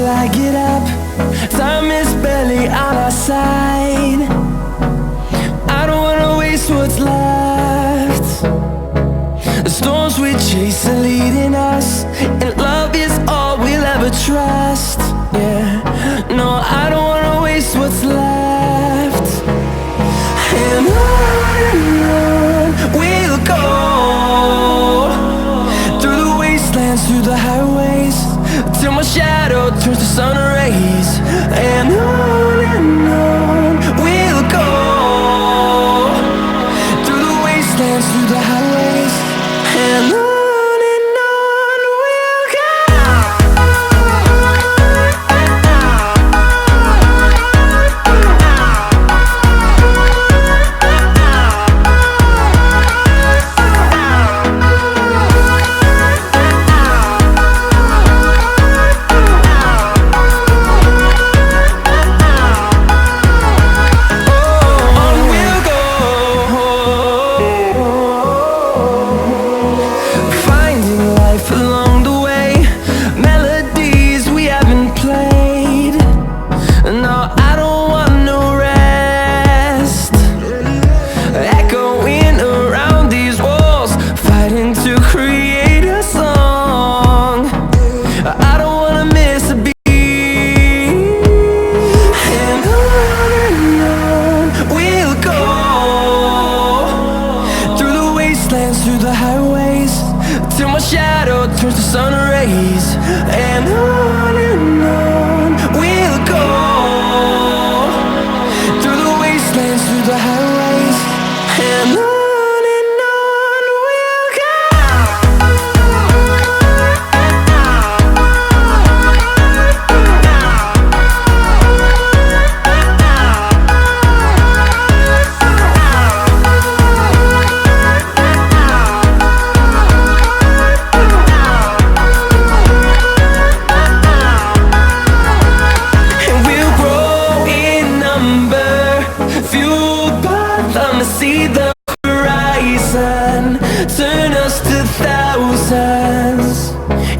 till I get up. Time is barely on our side. I don't wanna waste what's left. The storms we chase are leading us, and love is all we'll ever trust. Yeah, no, I don't wanna waste what's left. And on we'll go, through the wastelands, through the highways, till my shadow turns to sun rays. And on we'll go, through the wastelands, through the highways, and on. Through the highways, till my shadow turns to sun rays. And on we'll go, through the wastelands, through the highways, and on we'll go. See the horizon, turn us to thousands,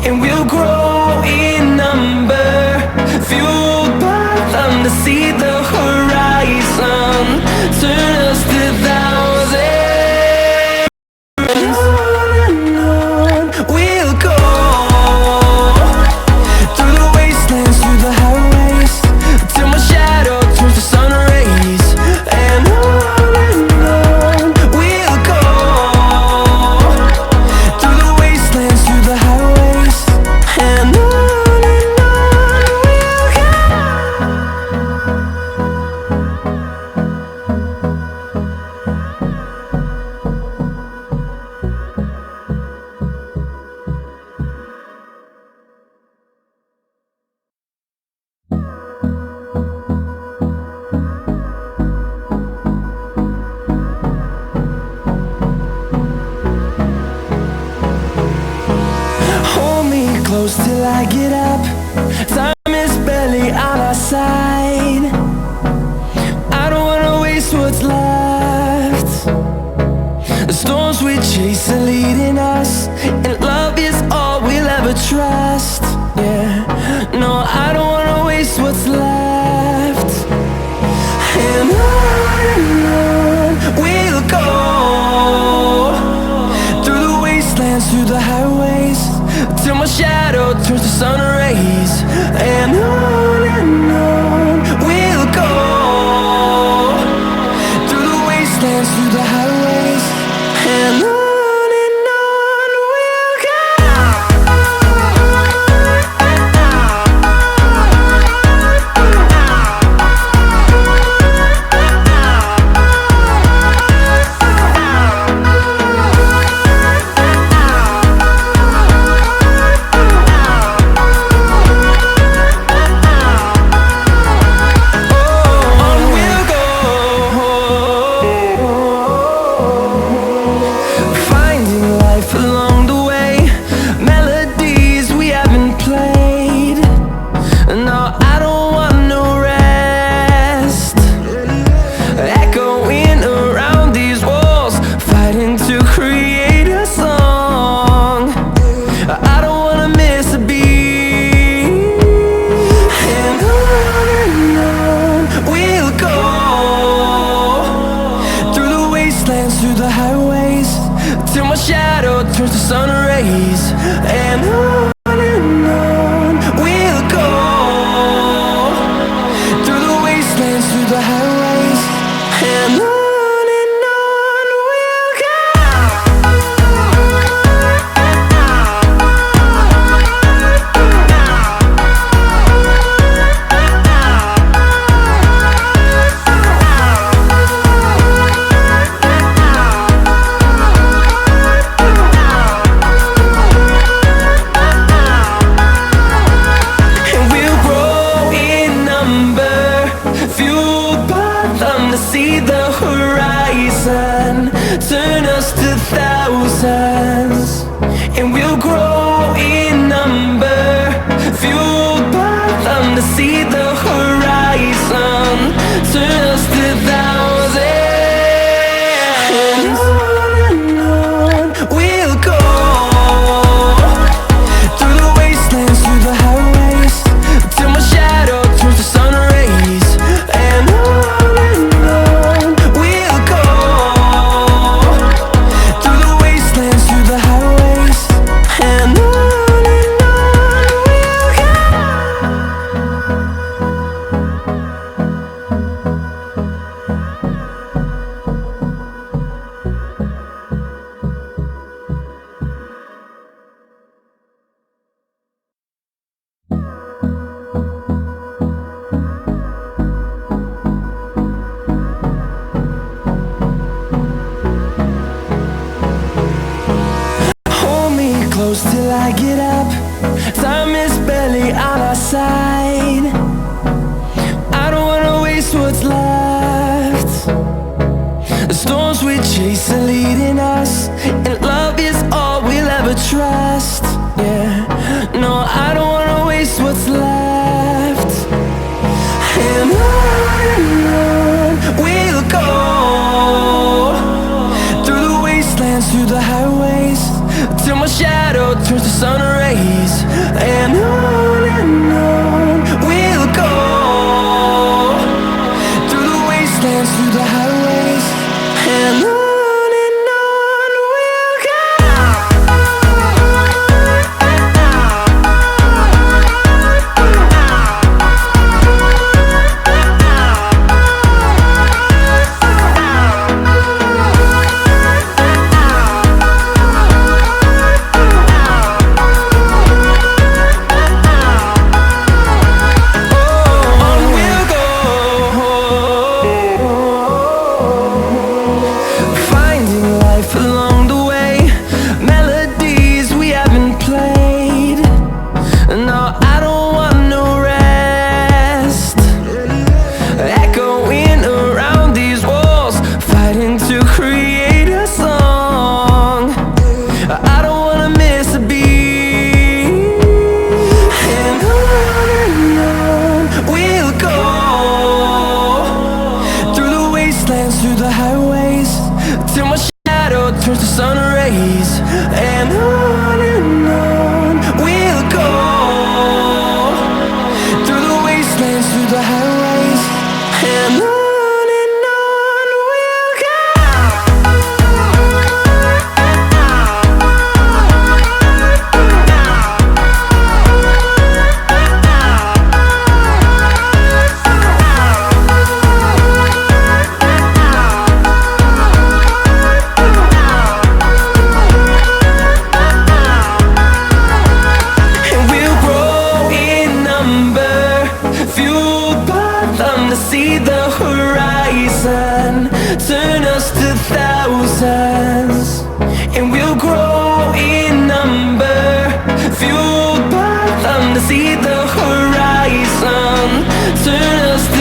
and we'll grow in number, fueled by them to see the horizon, turn us to thousands. And on we'll go, through the wastelands, through the highways, till my shadow turns to sun rays. And close till I get up. Time is barely on our side. I don't wanna waste what's left. The storms we chase are leading us, and love is all we'll ever trust. Yeah, no, I don't wanna waste what's left. And on we'll go, through the wastelands, through the highways, till my shadow turns to sun rays. And on we'll go, through the wastelands, through the highways, and on. wastelands, through the highways, and on we'll go. See the horizon turn us to thousands, and we'll grow in number, fueled by them. To see the horizon turn us to thousands, and on we'll go, through the wastelands, through the highways, till my shadow turns to sun rays, and on close till I get up. Time is barely on our side. I don't wanna waste what's left. The storms we chase are leading us, and love is all we'll ever trust. Yeah, no, I don't wanna waste what's left. And on we'll go, through the wastelands, through the highways, till my shadow turns to sun rays, and on we'll go, through the wastelands, through the highways, and on we'll go. Through the highways, till my shadow turns to sun rays, and on we'll go, through the wastelands, through the highways, and on. See the horizon turn us to thousands, and we'll grow in number, fueled by them. To see the horizon turn us to